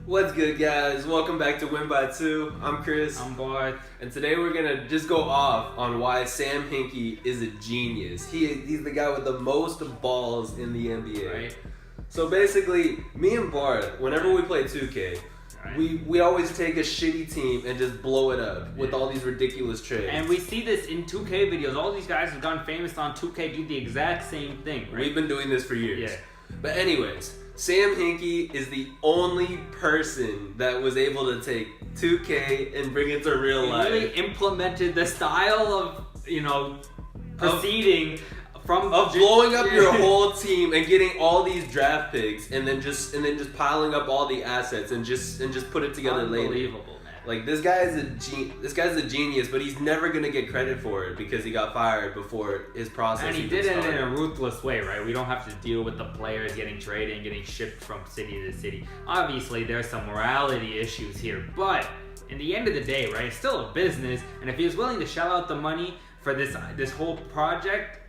What's good, guys? Welcome back to Win by Two. I'm Chris. I'm Bart. And today we're going to just go off on why Sam Hinkie is a genius. He's the guy with the most balls in the NBA. Right. So basically, me and Bart, whenever we play 2K, we always take a shitty team and just blow it up with all these ridiculous trades. And we see this in 2K videos. All these guys have gone famous on 2K do the exact same thing, right? We've been doing this for years. Yeah. But anyways, Sam Hinkie is the only person that was able to take 2K and bring it to real life. He really implemented the style of, proceeding from blowing up your whole team and getting all these draft picks and then just piling up all the assets and just put it together later. Unbelievable, man. Like this guy's a genius, but he's never gonna get credit for it because he got fired before his process. And he did it in a ruthless way, right? We don't have to deal with the players getting traded and getting shipped from city to city. Obviously, there's some morality issues here, but in the end of the day, right, it's still a business. And if he was willing to shell out the money for this whole project,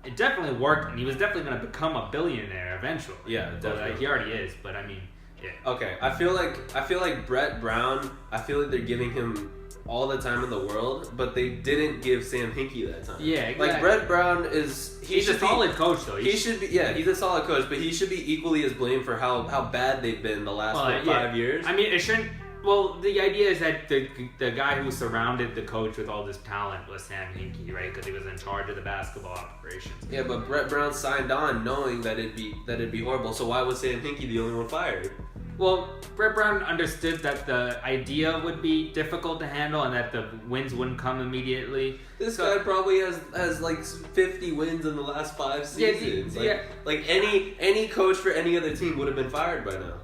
it definitely worked, and he was definitely going to become a billionaire eventually. Yeah, definitely. He already is, but I mean, yeah. Okay, I feel like Brett Brown. I feel like they're giving him all the time in the world, but they didn't give Sam Hinkie that time. Yeah, exactly. Like Brett Brown is he's a solid coach though. He should be. Yeah, he's a solid coach, but he should be equally as blamed for how bad they've been the last 5 years. I mean, it shouldn't. Well, the idea is that the guy who surrounded the coach with all this talent was Sam Hinkie, right? Because he was in charge of the basketball operations. Yeah, but Brett Brown signed on knowing that it'd be horrible. So why was Sam Hinkie the only one fired? Well, Brett Brown understood that the idea would be difficult to handle and that the wins wouldn't come immediatay. This guy probably has like 50 wins in the last 5 seasons. Like any coach for any other team would have been fired by now.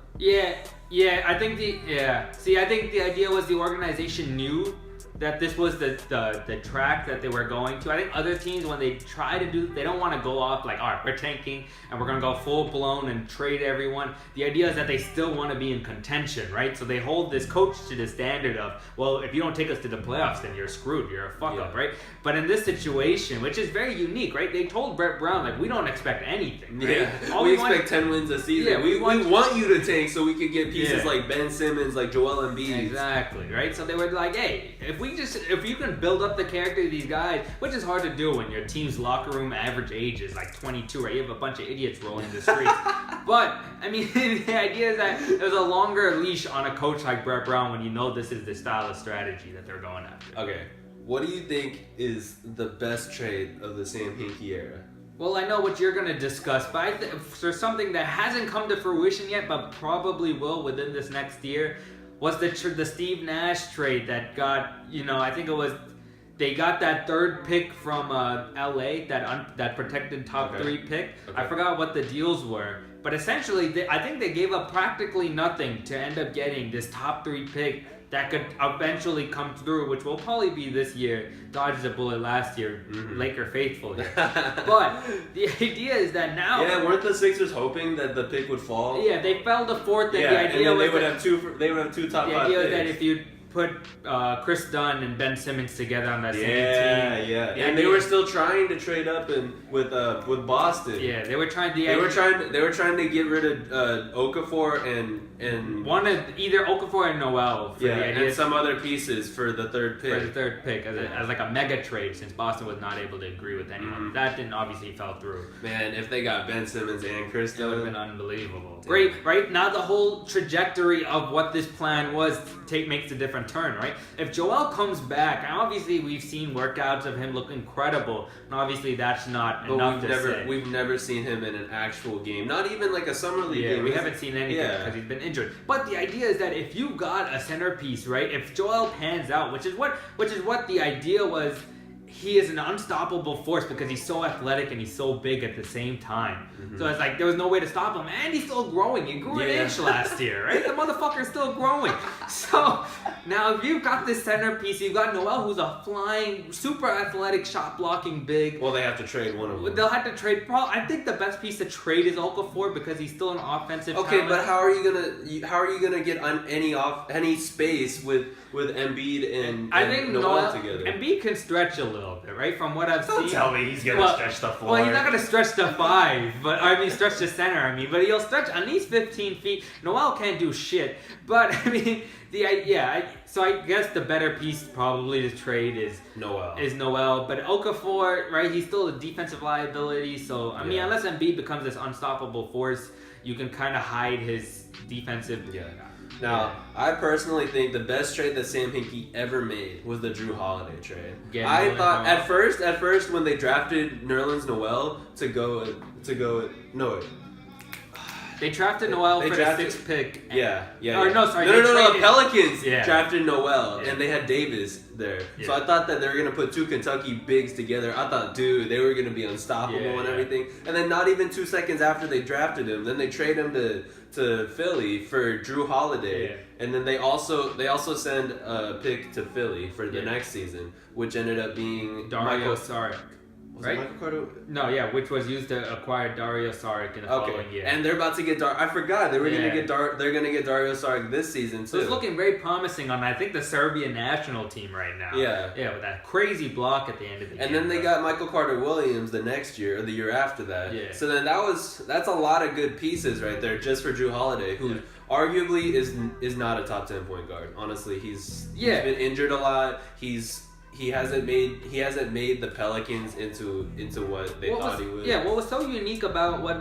I think the idea was the organization knew that this was the track that they were going to. I think other teams, when they try to do, they don't want to go off like, all right, we're tanking and we're going to go full blown and trade everyone. The idea is that they still want to be in contention, right? So they hold this coach to the standard of, well, if you don't take us to the playoffs, then you're screwed. You're a fuck up, right? But in this situation, which is very unique, right? They told Brett Brown, like, we don't expect anything, right? Yeah, we expect 10 wins a season. Yeah, we want you to tank so we could get pieces like Ben Simmons, like Joel Embiid. Exactly, right? So they were like, hey, if you can build up the character of these guys, which is hard to do when your team's locker room average age is like 22, right? You have a bunch of idiots rolling the streets. But, I mean, the idea is that there's a longer leash on a coach like Brett Brown when you know this is the style of strategy that they're going after. Okay, what do you think is the best trade of the Sam Hinkie era? Well, I know what you're going to discuss, but there's something that hasn't come to fruition yet, but probably will within this next year. Was the Steve Nash trade that got, I think it was, they got that third pick from LA, that protected top 3 pick. Okay. I forgot what the deals were, but essentially, I think they gave up practically nothing to end up getting this top 3 pick that could eventually come through, which will probably be this year. Dodged a bullet last year, Laker faithful here. But the idea is that now... Yeah, weren't the Sixers hoping that the pick would fall? Yeah, they fell to 4th, and the idea and was they would have two top 5 picks. The idea is that if you put Chris Dunn and Ben Simmons together on that same team. And they were still trying to trade up with Boston. Yeah, they were trying. They were trying to get rid of Okafor and one of either Okafor and Noel. And some other pieces for the third pick. For the third pick as like a mega trade, since Boston was not able to agree with anyone. That didn't obviously fell through. Man, if they got Ben Simmons and Chris Dunn, it would have been unbelievable. Damn. Great, right? Now the whole trajectory of what this plan was makes a different turn, right? If Joel comes back, and obviously we've seen workouts of him look incredible, and obviously that's not enough to say. We've never seen him in an actual game, not even like a summer league game. We haven't seen anything because he's been injured. But the idea is that if you got a centerpiece, right? If Joel pans out, which is what the idea was. He is an unstoppable force because he's so athletic and he's so big at the same time. So it's like there was no way to stop him, and he's still growing. He grew an inch last year, right? The motherfucker's still growing. So Now, if you've got this centerpiece, you've got Noel, who's a flying, super athletic, shot-blocking big. Well, they have to trade one of them. They'll have to trade. I think the best piece to trade is Okafor because he's still an offensive. Okay, talent. but how are you gonna get on any space with Embiid and Noel together? Embiid can stretch a little bit, right? From what I've seen. Don't tell me he's gonna stretch the floor. Well, he's not gonna stretch the 5, but I mean stretch the center. But he'll stretch at least 15 feet. Noel can't do shit, but I mean so I guess the better piece probably to trade is Noel, but Okafor, right? He's still a defensive liability. So I mean, unless Embiid becomes this unstoppable force, you can kind of hide his defensive. Yeah. Now, I personally think the best trade that Sam Hinkie ever made was the Drew Holiday trade. I thought at first when they drafted Nerlens Noel to go they drafted Noel for the 6th pick. Yeah. Or no, sorry. No. The Pelicans drafted Noel, and they had Davis there. Yeah. So I thought that they were going to put 2 Kentucky bigs together. I thought, dude, they were going to be unstoppable and everything. And then not even 2 seconds after they drafted him, then they trade him to Philly for Drew Holiday. Yeah. And then they also send a pick to Philly for the next season, which ended up being Dario Saric. Right? Michael Carter? No, which was used to acquire Dario Saric in the following year. And they're about to get I forgot they were gonna get they're gonna get Dario Saric this season too. So it's looking very promising on I think the Serbian national team right now. Yeah, with that crazy block at the end of the game. And then they got Michael Carter Williams the next year or the year after that. Yeah. So then that's a lot of good pieces right there just for Drew Holiday, who arguably is not a top 10 point guard. Honestly, he's been injured a lot. He hasn't made the Pelicans into what they thought he would. Yeah, what was so unique about what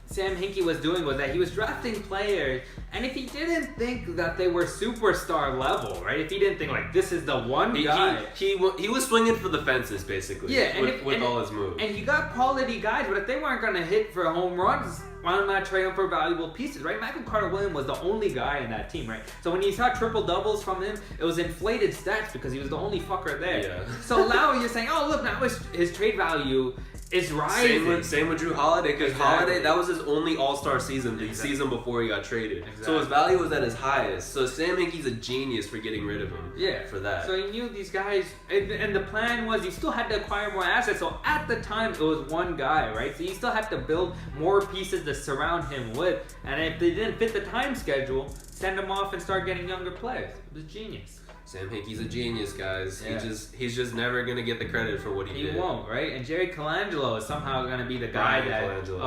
Sam Hinkie was doing was that he was drafting players, and if he didn't think that they were superstar level, right? If he didn't think like this is the one guy, he was swinging for the fences basically. Yeah, with all his moves. And he got quality guys, but if they weren't gonna hit for home runs, why not trade him for valuable pieces, right? Michael Carter Williams was the only guy in that team, right? So when you saw triple doubles from him, it was inflated stats because he was the only fucker there. Yeah. So now you're saying, oh look, now his trade value is rising. Same with Drew Holiday, because Holiday, that was his only All-Star season, the season before he got traded. Exactly. So his value was at his highest. So Sam Hinkie's a genius for getting rid of him. Yeah. For that. So he knew these guys, and the plan was you still had to acquire more assets. So at the time, it was one guy, right? So you still had to build more pieces to surround him with. And if they didn't fit the time schedule, send them off and start getting younger players. It was genius. Sam Hinkie's a genius, guys. Yeah. He's just never gonna get the credit for what he did. He won't, right? And Jerry Colangelo is somehow gonna be the guy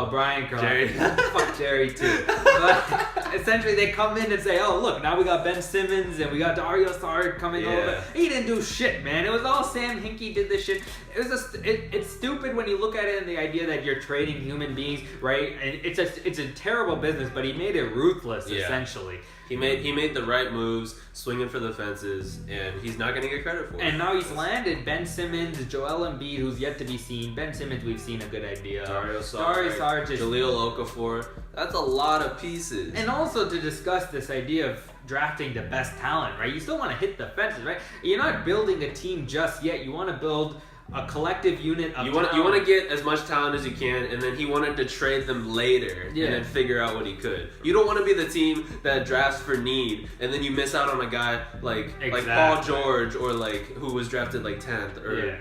Brian Colangelo. Jerry. Fuck Jerry too. But essentially, they come in and say, "Oh, look, now we got Ben Simmons and we got Dario Saric coming over." He didn't do shit, man. It was all Sam Hinkie did this shit. It was it's stupid when you look at it in the idea that you're trading human beings, right? And it's a terrible business, but he made it ruthless essentially. He made the right moves, swinging for the fences, and he's not going to get credit for it. And now he's landed Ben Simmons, Joel Embiid, who's yet to be seen. Ben Simmons, we've seen a good idea. Dario Saric, Jahlil Okafor. That's a lot of pieces. And also to discuss this idea of drafting the best talent, right? You still want to hit the fences, right? You're not building a team just yet. You want to build a collective unit of talent. You want to get as much talent as you can, and then he wanted to trade them later and then figure out what he could. You don't want to be the team that drafts for need, and then you miss out on a guy like Paul George or like who was drafted like 10th or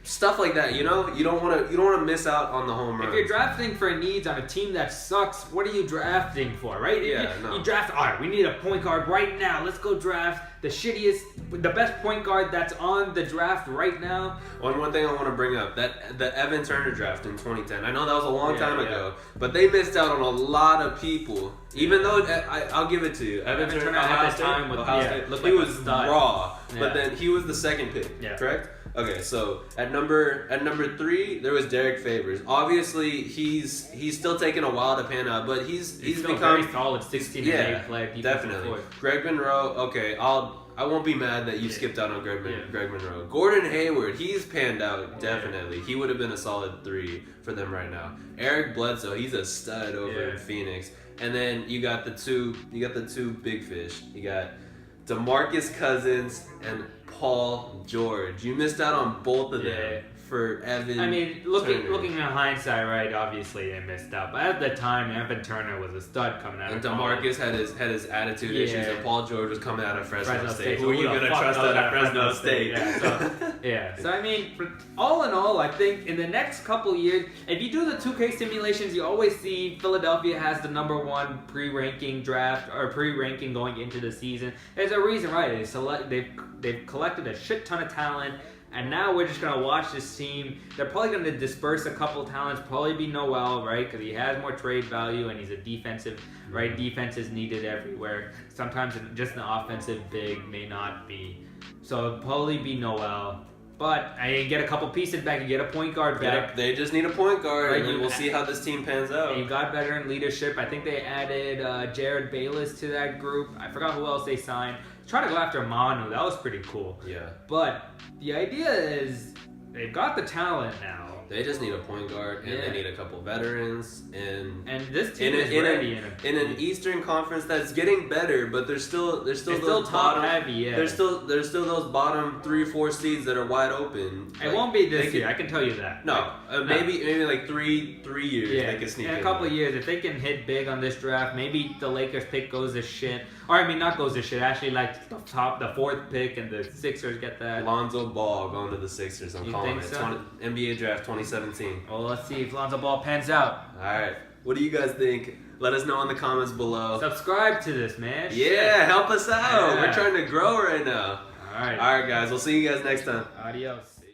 stuff like that. You know, you don't want to miss out on the home run. If you're drafting for needs on a team that sucks, what are you drafting for, right? You draft. All right, we need a point guard right now. Let's go draft the best point guard that's on the draft right now. One thing I want to bring up, that the Evan Turner draft in 2010. I know that was a long time ago, but they missed out on a lot of people. Even though I'll give it to you, Evan Turner at that time he was raw, but then he was the second pick, correct? Okay, so at number 3 there was Derek Favors. Obviously he's still taking a while to pan out, but he's become very solid 16-8 player. Definitely. Greg Monroe. Okay, I won't be mad that you skipped out on Greg Monroe. Gordon Hayward, he's panned out definitely. He would have been a solid 3 for them right now. Eric Bledsoe, he's a stud over in Phoenix. And then you got the two big fish. You got DeMarcus Cousins and Paul George. You missed out on both of them for Evan. I mean, looking in hindsight, right? Obviously, they missed out, but at the time, Evan Turner was a stud coming out. And of DeMarcus had his attitude issues, and Paul George was coming out of Fresno State. Who are you gonna trust out of Fresno State? Yeah. So I mean, all in all, I think in the next couple years, if you do the 2K simulations, you always see Philadelphia has the number 1 pre-ranking draft or pre-ranking going into the season. There's a reason, right? They've collected a shit ton of talent. And now we're just going to watch this team. They're probably going to disperse a couple talents. Probably be Noel, right? Because he has more trade value and he's a defensive, right? Defense is needed everywhere. Sometimes just an offensive big may not be. So it'll probably be Noel. But I get a couple pieces back. You get a point guard back. They just need a point guard, right? And we'll see how this team pans out. And you got veteran leadership. I think they added Jared Bayless to that group. I forgot who else they signed. Trying to go after Manu. That was pretty cool. Yeah. But the idea is they've got the talent now. They just need a point guard, and they need a couple veterans, and this team is ready in an Eastern Conference that's getting better, but there's still top bottom, heavy. Yeah, there's still those bottom 3-4 seeds that are wide open. It won't be this year. I can tell you that. No, maybe like three years. Yeah, they can sneak in a couple of years, if they can hit big on this draft, maybe the Lakers pick goes to shit. Or I mean, not goes to shit. Actually, like the 4th pick, and the Sixers get that. Lonzo Ball going to the Sixers. I'm calling it. So? NBA draft 2017. Well, let's see if Lonzo Ball pans out. All right. What do you guys think? Let us know in the comments below. Subscribe to this, man. Yeah, help us out. Yeah. We're trying to grow right now. All right, guys. We'll see you guys next time. Adios.